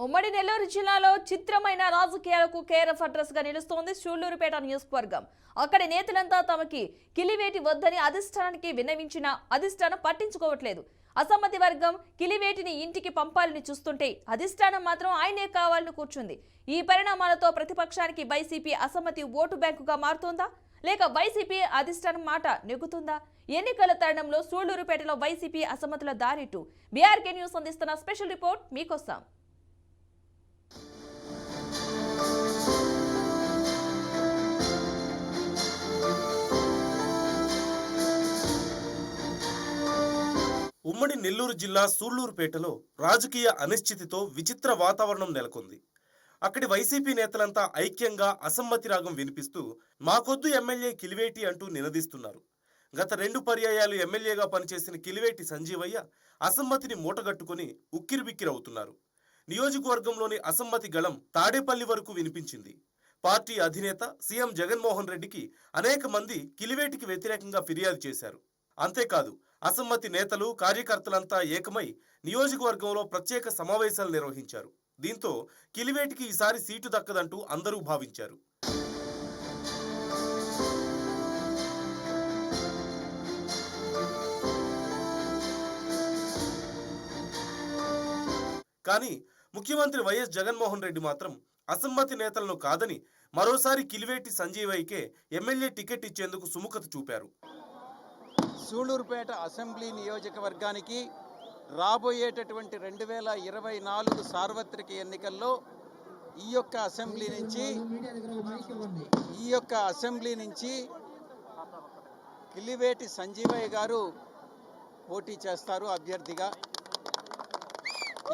ఉమ్మడి నెల్లూరు జిల్లాలో చిత్రమైన రాజకీయాలకు కేర్ ఆఫ్ అడ్రస్ గా నిలుస్తోంది సూళ్లూరుపేట నియోజకవర్గం. అక్కడి నేతలంతా తమకి కిలివేటి వద్దని అధిష్టానానికి విన్నవించిన అధిష్టానం పట్టించుకోవట్లేదు. అసమ్మతి వర్గం కిలివేటిని ఇంటికి పంపాలని చూస్తుంటే అధిష్టానం మాత్రం ఆయనే కావాలని కూర్చుంది. ఈ పరిణామాలతో ప్రతిపక్షానికి వైసీపీ అసమ్మతి ఓటు బ్యాంకుగా మారుతోందా, లేక వైసీపీ అధిష్టానం మాట నెగ్గుతుందా? ఎన్నికల తరుణంలో సూళ్లూరుపేటలో వైసీపీ అసమ్మతుల దారిటు బీఆర్కే న్యూస్ అందిస్తున్న స్పెషల్ రిపోర్ట్ మీకోసం. ఉమ్మడి నెల్లూరు జిల్లా సూళ్లూరుపేటలో రాజకీయ అనిశ్చితితో విచిత్ర వాతావరణం నెలకొంది. అక్కడి వైసీపీ నేతలంతా ఐక్యంగా అసమ్మతి రాగం వినిపిస్తూ మాకొద్దు ఎమ్మెల్యే కిలివేటి అంటూ నినదిస్తున్నారు. గత 2 పర్యాయాలు ఎమ్మెల్యేగా పనిచేసిన కిలివేటి సంజీవయ్య అసమ్మతిని మూటగట్టుకుని ఉక్కిరిబిక్కిరవుతున్నారు. నియోజకవర్గంలోని అసమ్మతి గళం తాడేపల్లి వరకు వినిపించింది. పార్టీ అధినేత సీఎం జగన్మోహన్ రెడ్డికి అనేక మంది కిలివేటికి వ్యతిరేకంగా ఫిర్యాదు చేశారు. అంతేకాదు అసమ్మతి నేతలు కార్యకర్తలంతా ఏకమై నియోజకవర్గంలో ప్రత్యేక సమావేశాలు నిర్వహించారు. దీంతో కిలివేటికి ఈసారి సీటు దక్కదంటూ అందరూ భావించారు. కానీ ముఖ్యమంత్రి వైఎస్ జగన్మోహన్ రెడ్డి మాత్రం అసమ్మతి నేతలను కాదని మరోసారి కిలివేటి సంజీవయ్యకే ఎమ్మెల్యే టికెట్ ఇచ్చేందుకు సుముఖత చూపారు. సూళ్లూరుపేట అసెంబ్లీ నియోజకవర్గానికి రాబోయేటటువంటి 2024 సార్వత్రిక ఎన్నికల్లో ఈ యొక్క అసెంబ్లీ నుంచి కిలివేటి సంజీవయ్య గారు పోటీ చేస్తారు అభ్యర్థిగా.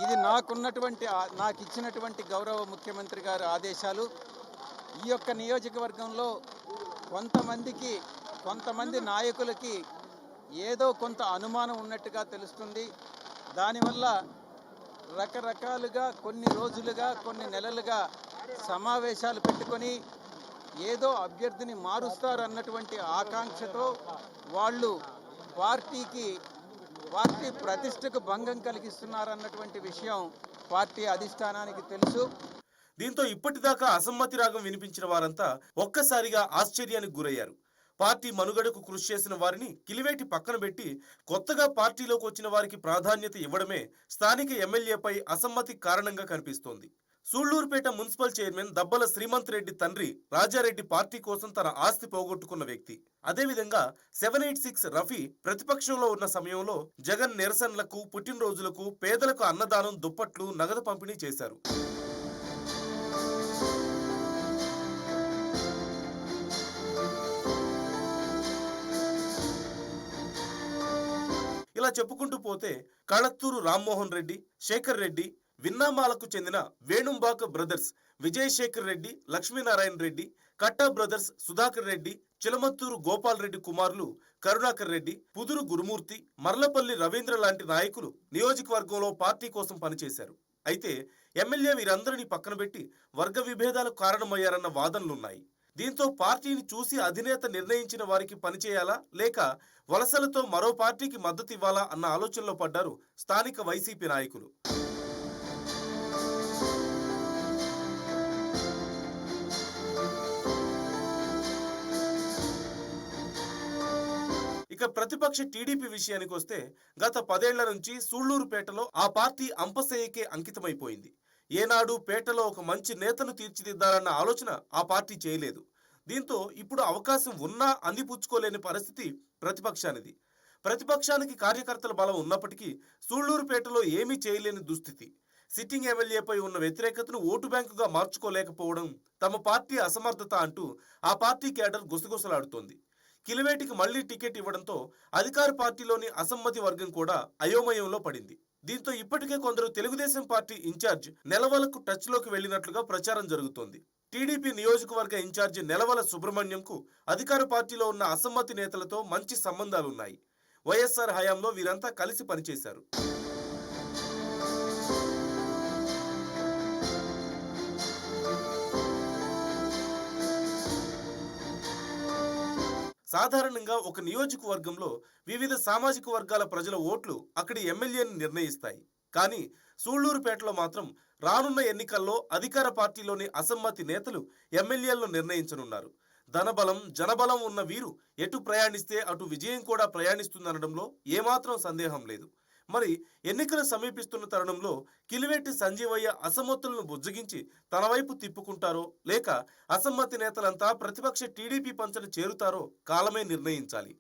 ఇది నాకు ఇచ్చినటువంటి గౌరవ ముఖ్యమంత్రి గారి ఆదేశాలు. ఈ యొక్క నియోజకవర్గంలో కొంతమంది నాయకులకి ఏదో కొంత అనుమానం ఉన్నట్టుగా తెలుస్తుంది. దానివల్ల రకరకాలుగా కొన్ని రోజులుగా కొన్ని నెలలుగా సమావేశాలు పెట్టుకొని ఏదో అభ్యర్థిని మారుస్తారు అన్నటువంటి ఆకాంక్షతో వాళ్ళు పార్టీ ప్రతిష్టకు భంగం కలిగిస్తున్నారన్నటువంటి విషయం పార్టీ అధిష్టానానికి తెలుసు. దీంతో ఇప్పటిదాకా అసమ్మతి రాగం వినిపించిన వారంతా ఒక్కసారిగా ఆశ్చర్యానికి గురయ్యారు. పార్టీ మనుగడకు కృషి చేసిన వారిని కిలివేటి పక్కన పెట్టి కొత్తగా పార్టీలోకి వచ్చిన వారికి ప్రాధాన్యత ఇవ్వడమే స్థానిక ఎమ్మెల్యేపై అసమ్మతి కారణంగా కనిపిస్తోంది. సూళ్లూరుపేట మున్సిపల్ చైర్మన్ దబ్బల శ్రీమంత్ రెడ్డి తండ్రి రాజారెడ్డి పార్టీ కోసం తన ఆస్తి పోగొట్టుకున్న వ్యక్తి. అదేవిధంగా 786 రఫీ ప్రతిపక్షంలో ఉన్న సమయంలో జగన్ నిరసనలకు, పుట్టినరోజులకు పేదలకు అన్నదానం, దుప్పట్లు, నగదు పంపిణీ చేశారు. ఇలా చెప్పుకుంటూ పోతే కళత్తూరు రామ్మోహన్ రెడ్డి, శేఖర్ రెడ్డి, విన్నామాలకు చెందిన వేణుంబాక బ్రదర్స్ విజయశేఖర్ రెడ్డి, లక్ష్మీనారాయణ రెడ్డి, కట్టా బ్రదర్స్ సుధాకర్ రెడ్డి, చిలమత్తూరు గోపాల్ రెడ్డి కుమారులు కరుణాకర్ రెడ్డి, పుదురు గురుమూర్తి, మర్లపల్లి రవీంద్ర లాంటి నాయకులు నియోజకవర్గంలో పార్టీ కోసం పనిచేశారు. అయితే ఎమ్మెల్యే వీరందరినీ పక్కన పెట్టి వర్గ విభేదాలకు కారణమయ్యారన్న వాదనలున్నాయి. దీంతో పార్టీని చూసి అధినేత నిర్ణయించిన వారికి పనిచేయాలా, లేక వలసలతో మరో పార్టీకి మద్దతు ఇవ్వాలా అన్న ఆలోచనలో పడ్డారు స్థానిక వైసీపీ నాయకులు. ఇక ప్రతిపక్ష టీడీపీ విషయానికి వస్తే గత 10 ఏళ్ల నుంచి సూళ్లూరుపేటలో ఆ పార్టీ అంపశయ్యకే అంకితమైపోయింది. ఏనాడు పేటలో ఒక మంచి నేతను తీర్చిదిద్దాలన్న ఆలోచన ఆ పార్టీ చేయలేదు. దీంతో ఇప్పుడు అవకాశం ఉన్నా అందిపుచ్చుకోలేని పరిస్థితి ప్రతిపక్షానిది. ప్రతిపక్షానికి కార్యకర్తల బలం ఉన్నప్పటికీ సూళ్లూరుపేటలో ఏమీ చేయలేని దుస్థితి. సిట్టింగ్ ఎమ్మెల్యేపై ఉన్న వ్యతిరేకతను ఓటు బ్యాంకుగా మార్చుకోలేకపోవడం తమ పార్టీ అసమర్థత అంటూ ఆ పార్టీ కేడర్ గుసగుసలాడుతోంది. కిలివేటికి మళ్లీ టికెట్ ఇవ్వడంతో అధికార పార్టీలోని అసమ్మతి వర్గం కూడా అయోమయంలో పడింది. దీంతో ఇప్పటికే కొందరు తెలుగుదేశం పార్టీ ఇన్ఛార్జ్ నెలవలకు టచ్ లోకి వెళ్లినట్లుగా ప్రచారం జరుగుతోంది. టీడీపీ నియోజకవర్గ ఇన్ఛార్జి నెలవల సుబ్రహ్మణ్యంకు అధికార పార్టీలో ఉన్న అసమ్మతి నేతలతో మంచి సంబంధాలున్నాయి. వైఎస్ఆర్ హయాంలో వీరంతా కలిసి పనిచేశారు. సాధారణంగా ఒక నియోజకవర్గంలో వివిధ సామాజిక వర్గాల ప్రజల ఓట్లు అక్కడి ఎమ్మెల్యేని నిర్ణయిస్తాయి. కానీ సూళ్లూరుపేటలో మాత్రం రానున్న ఎన్నికల్లో అధికార పార్టీలోని అసమ్మతి నేతలు ఎమ్మెల్యేలను నిర్ణయించనున్నారు. ధనబలం జనబలం ఉన్న వీరు ఎటు ప్రయాణిస్తే అటు విజయం కూడా ప్రయాణిస్తుందనడంలో ఏమాత్రం సందేహం లేదు. మరి ఎన్నికలు సమీపిస్తున్న తరుణంలో కిలివేటి సంజీవయ్య అసమ్మతులను బుజ్జగించి తన వైపు తిప్పుకుంటారో లేక అసమ్మతి నేతలంతా ప్రతిపక్ష టీడీపీ పంచన చేరుతారో కాలమే నిర్ణయించాలి.